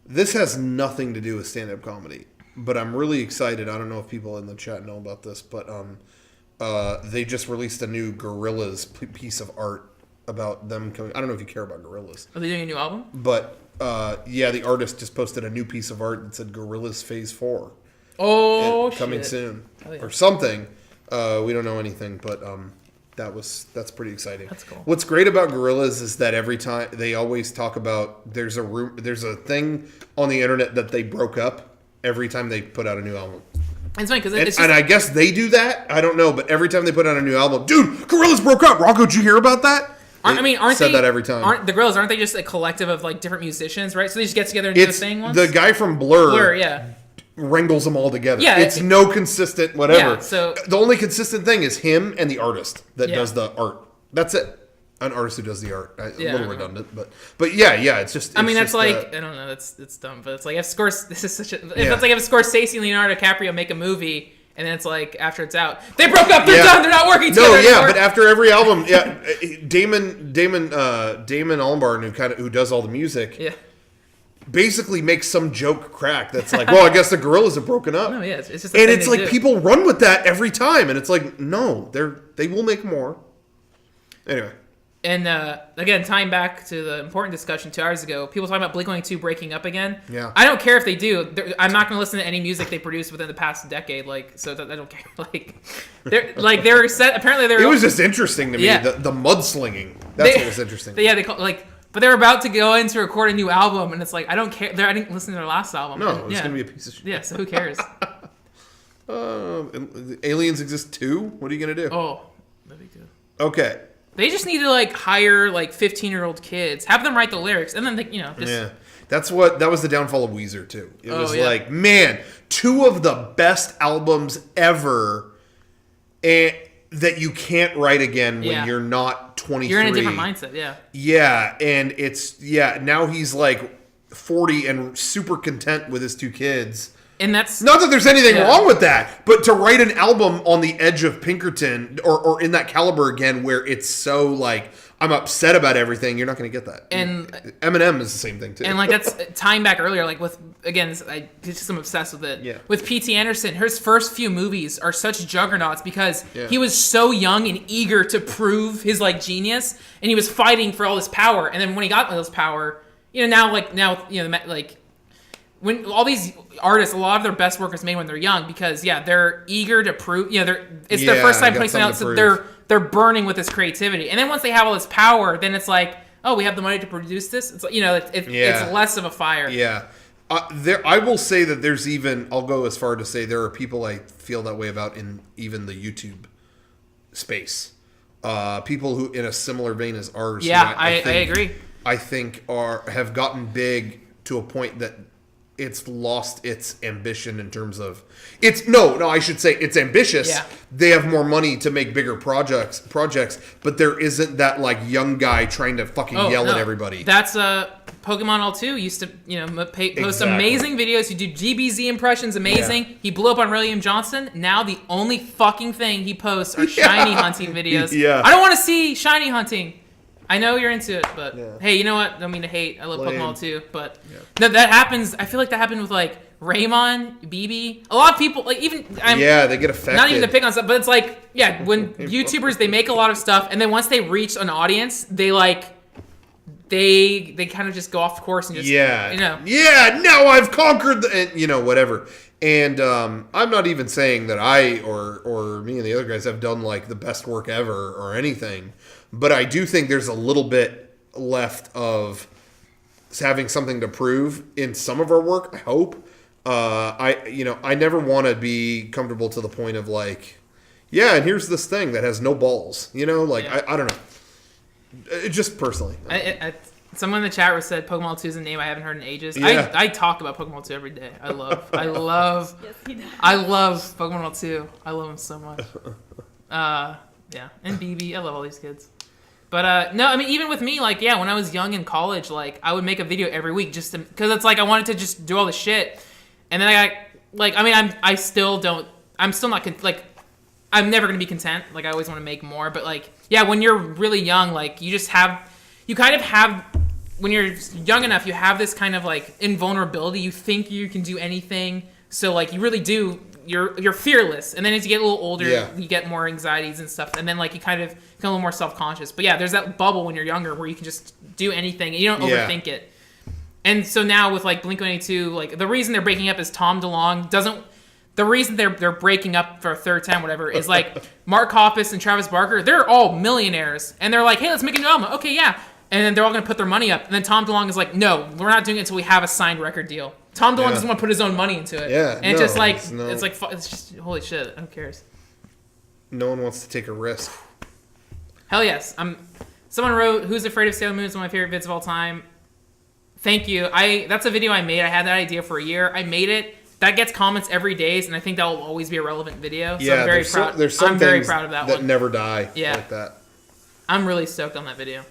This has nothing to do with stand-up comedy, but I'm really excited. I don't know if people in the chat know about this, but they just released a new Gorillaz piece of art about them coming. I don't know if you care about Gorillaz. Are they doing a new album? But yeah, the artist just posted a new piece of art that said Gorillaz Phase 4. Oh, coming shit. soon Yeah. or something. We don't know anything, but that's pretty exciting. That's cool. What's great about Gorillaz is that every time they always talk about there's a thing on the internet that they broke up every time they put out a new album. It's funny because And I guess they do that. I don't know, but every time they put out a new album, dude, Gorillaz broke up. Rocco, did you hear about that? aren't they that every time? Aren't the Gorillaz? Aren't they just a collective of like different musicians, right? So they just get together and do the thing once. The guy from Blur, yeah. wrangles them all together. Yeah, it's no consistent whatever. Yeah, so the only consistent thing is him and the artist that Yeah. does the art. That's it. An artist who does the art. A Yeah, little redundant, but yeah, it's just. I mean, it's that's just, like I don't know. That's dumb, but it's like if Scorsese. This is such a. Yeah. It's like if Scorsese and Leonardo DiCaprio make a movie, and then it's like after it's out, they broke up. They're done. They're not working together anymore. But after every album, Damon Albarn, who does all the music, basically makes some joke crack that's like, well, I guess the Gorillaz have broken up. No, yeah, it's just. And it's like people run with that every time, and it's like, no, they will make more. Anyway. And again, tying back to the important discussion 2 hours ago, people talking about Blink-182 breaking up again. Yeah. I don't care if they do. I'm not going to listen to any music they produced within the past decade. So I don't care. They were set. Apparently, It was just interesting to me. Yeah. The mudslinging. That's what was interesting. They call but they were about to go in to record a new album, and it's like I don't care. I didn't listen to their last album. No, it was going to be a piece of shit. Yeah. So who cares? Aliens Exist 2? What are you going to do? Oh, that'd be good. Okay. They just need to hire 15-year-old kids, have them write the lyrics, and then that was the downfall of Weezer too. It was like, man, 2 of the best albums ever, that you can't write again when you're not 23. You're in a different mindset, yeah. Yeah, and now he's like 40 and super content with his 2 kids. And that's not that there's anything wrong with that, but to write an album on the edge of Pinkerton or in that caliber again, where it's so like I'm upset about everything, you're not going to get that. And Eminem is the same thing too. And that's tying back earlier, with again, I'm obsessed with it. Yeah. With P.T. Anderson, his first few movies are such juggernauts because he was so young and eager to prove his genius, and he was fighting for all this power. And then when he got all this power, when all these artists, a lot of their best work is made when they're young because they're eager to prove. It's their first time putting something out, so they're burning with this creativity. And then once they have all this power, then it's like, oh, we have the money to produce this. It's it's less of a fire. Yeah, I will say that there's even. I'll go as far to say there are people I feel that way about in even the YouTube space. People who in a similar vein as ours. Yeah, I agree. I think have gotten big to a point that it's lost its ambition in terms of I should say it's ambitious. Yeah. They have more money to make bigger projects, but there isn't that young guy trying to fucking yell at everybody. That's Pokemon All2 used to post amazing videos. You do GBZ impressions, amazing. Yeah. He blew up on William Johnson. Now the only fucking thing he posts are shiny hunting videos. Yeah. I don't want to see shiny hunting. I know you're into it, but hey, you know what? I don't mean to hate. I love Pokemon too, but no, that happens. I feel like that happened with Raymond, BB. A lot of people they get affected. Not even to pick on stuff, but it's when YouTubers they make a lot of stuff, and then once they reach an audience, they kind of just go off course and just now I've conquered whatever. And I'm not even saying that I or me and the other guys have done the best work ever or anything. But I do think there's a little bit left of having something to prove in some of our work. I hope. I never want to be comfortable to the point of and here's this thing that has no balls. I don't know. Just personally. Someone in the chat said Pokemon 2 is a name I haven't heard in ages. Yeah. I talk about Pokemon 2 every day. I love Pokemon 2. I love them so much. And BB. I love all these kids. But no, I mean, even with me, when I was young in college, I would make a video every week just because it's I wanted to just do all the shit. And then I got, I'm still not, I'm never going to be content. I always want to make more. But when you're really young, you kind of have when you're young enough, you have this kind of like invulnerability. You think you can do anything, so like you really do. You're fearless, and then as you get a little older, you get more anxieties and stuff, and then like you kind of become a little more self-conscious. But yeah, there's that bubble when you're younger where you can just do anything and you don't overthink it. And so now with like Blink-182, like the reason they're breaking up is Tom DeLonge doesn't. The reason they're breaking up for a third time, whatever, is like Mark Hoppus and Travis Barker. They're all millionaires, and they're like, hey, let's make a new album. Okay, yeah. And then they're all gonna put their money up, and then Tom DeLonge is like, no, we're not doing it until we have a signed record deal. Tom DeLonge doesn't want to put his own money into it. Yeah, and it's just like it's just holy shit. Who cares? No one wants to take a risk. Hell yes. Someone wrote, "Who's Afraid of Sailor Moon" is one of my favorite vids of all time. Thank you. That's a video I made. I had that idea for a year. I made it. That gets comments every day, and I think that will always be a relevant video. So I'm very proud. There's some I'm very proud of that that one. never die. Yeah. Like that. I'm really stoked on that video.